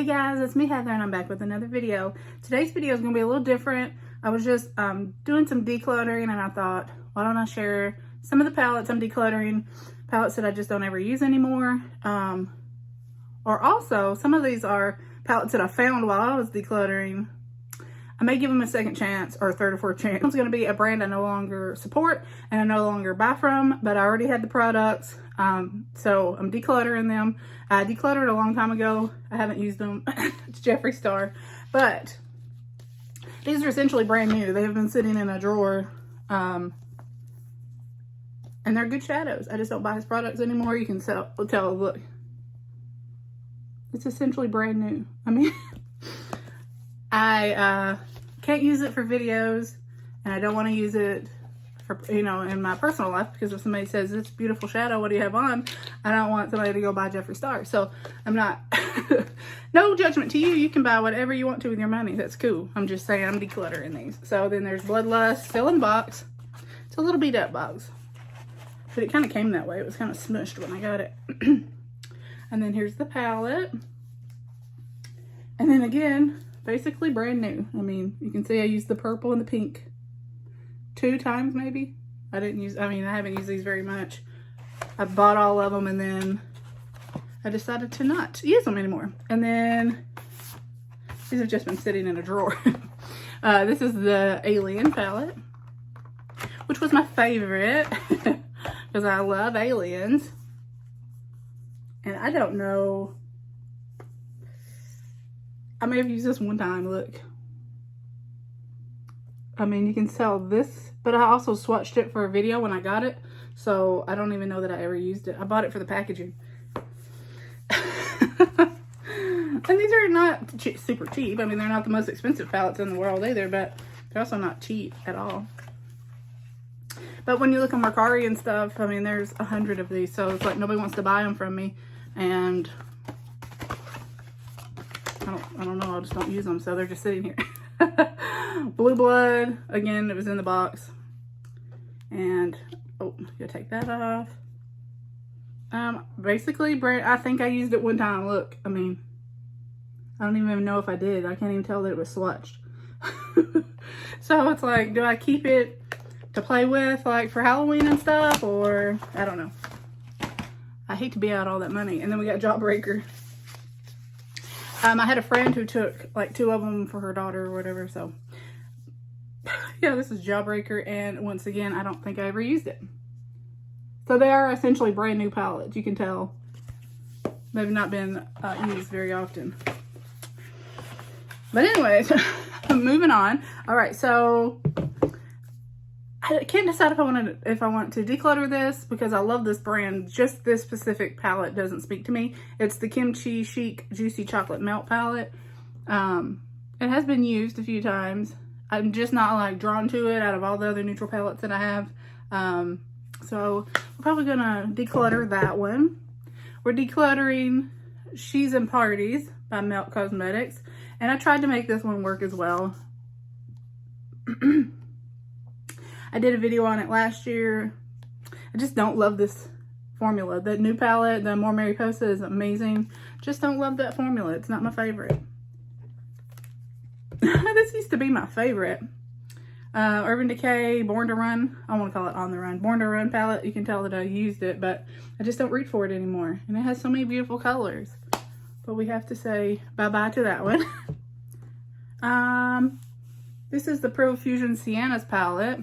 guys, it's me Heather and I'm back with another video. Today's video is going to be a little different. I was just doing some decluttering and I thought, why don't I share some of the palettes I'm decluttering, palettes that I just don't ever use anymore. Or also, some of these are palettes that I found while I was decluttering. I may give them a second chance or a third or fourth chance. It's going to be a brand I no longer support and I no longer buy from, but I already had the products. So I'm decluttering them. I decluttered a long time ago. I haven't used them. It's Jeffree Star. But these are essentially brand new. They have been sitting in a drawer. And they're good shadows. I just don't buy his products anymore. You can tell, look. It's essentially brand new. I mean, I can't use it for videos, and I don't want to use it for, you know, in my personal life, because if somebody says, "It's a beautiful shadow, what do you have on?" I don't want somebody to go buy Jeffree Star. So I'm not, no judgment to you. You can buy whatever you want to with your money. That's cool. I'm just saying I'm decluttering these. So then there's Bloodlust, still in the box. It's a little beat up box, but it kind of came that way. It was kind of smushed when I got it. And then here's the palette. And then again, basically brand new. I mean, you can see I used the purple and the pink 2 times maybe. I haven't used these very much. I bought all of them and then I decided to not use them anymore. And then these have just been sitting in a drawer. This is the Alien palette, which was my favorite because I love aliens. And I don't know, I may have used this one time, look. I mean, you can tell this, but I also swatched it for a video when I got it. So I don't even know that I ever used it. I bought it for the packaging. And these are not super cheap. I mean, they're not the most expensive palettes in the world either, but they're also not cheap at all. But when you look on Mercari and stuff, I mean, there's 100 of these. So it's like nobody wants to buy them from me. And I don't know, I just don't use them, so they're just sitting here. Blue Blood, again, it was in the box. And, oh, gotta take that off. Basically, I think I used it one time. Look, I mean, I don't even know if I did. I can't even tell that it was swatched. So it's like, do I keep it to play with, like, for Halloween and stuff? Or, I don't know. I hate to be out all that money. And then we got Jawbreaker. I had a friend who took like 2 of them for her daughter or whatever. So yeah, this is Jawbreaker. And once again, I don't think I ever used it. So they are essentially brand new palettes. You can tell they've not been used very often. But anyways, moving on. All right, so I can't decide if I want to declutter this because I love this brand. Just this specific palette doesn't speak to me. It's the Kimchi Chic Juicy Chocolate Melt palette. It has been used a few times. I'm just not like drawn to it out of all the other neutral palettes that I have. So we're probably gonna declutter that one. We're decluttering She's in Parties by Melt Cosmetics. And I tried to make this one work as well. I did a video on it last year. I just don't love this formula. The new palette, the More Mariposa, is amazing. Just don't love that formula. It's not my favorite. This used to be my favorite. Urban Decay, Born to Run. I want to call it On the Run. Born to Run palette. You can tell that I used it, but I just don't reach for it anymore. And it has so many beautiful colors. But we have to say bye-bye to that one. This is the Profusion Siennas palette.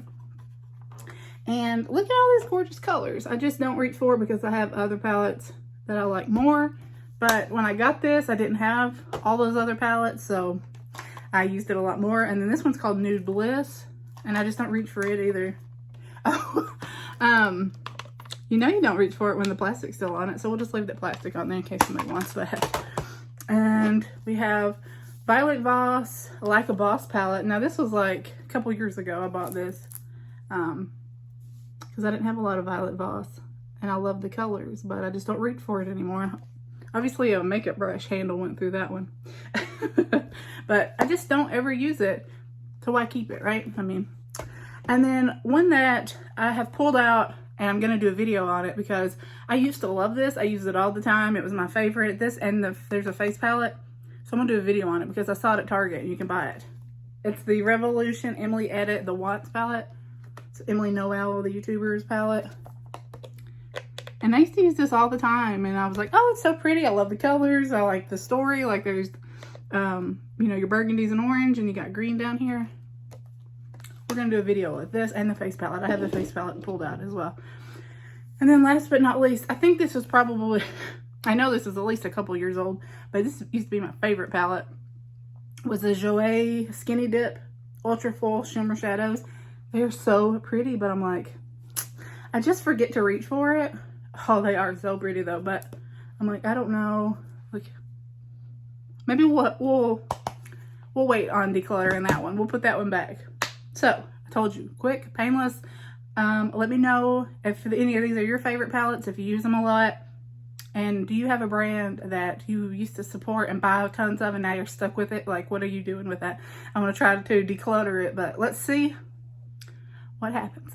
And look at all these gorgeous colors. I just don't reach for it because I have other palettes that I like more. But when I got this, I didn't have all those other palettes, so I used it a lot more. And then this one's called Nude Bliss, and I just don't reach for it either. Oh, you know you don't reach for it when the plastic's still on it, so we'll just leave that plastic on there in case somebody wants that. And we have Violet Voss, Like a Boss palette. Now this was like a couple years ago I bought this. Because I didn't have a lot of Violet Voss. And I love the colors, but I just don't reach for it anymore. Obviously a makeup brush handle went through that one. But I just don't ever use it. So why keep it, right? I mean. And then one that I have pulled out, and I'm going to do a video on it because I used to love this. I used it all the time. It was my favorite. This and there's a face palette. So I'm gonna do a video on it because I saw it at Target and you can buy it. It's the Revolution Emily Edit the Watts palette. It's Emily Noel, the YouTuber's palette. And I used to use this all the time, and I was like, oh, it's so pretty. I love the colors. I like the story. Like there's, you know, your burgundies and orange, and you got green down here. We're going to do a video with this and the face palette. I have the face palette pulled out as well. And then last but not least, I think this was probably, I know this is at least a couple years old, but this used to be my favorite palette. Was the Joie Skinny Dip Ultra Full Shimmer Shadows. They're so pretty, but I'm like, I just forget to reach for it. Oh, they are so pretty though, but I'm like, I don't know. Like, maybe we'll wait on decluttering that one. We'll put that one back. So, I told you, quick, painless. Let me know if any of these are your favorite palettes, if you use them a lot. And do you have a brand that you used to support and buy tons of and now you're stuck with it? Like, what are you doing with that? I'm going to try to declutter it, but let's see what happens.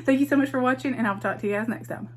Thank you so much for watching, and I'll talk to you guys next time.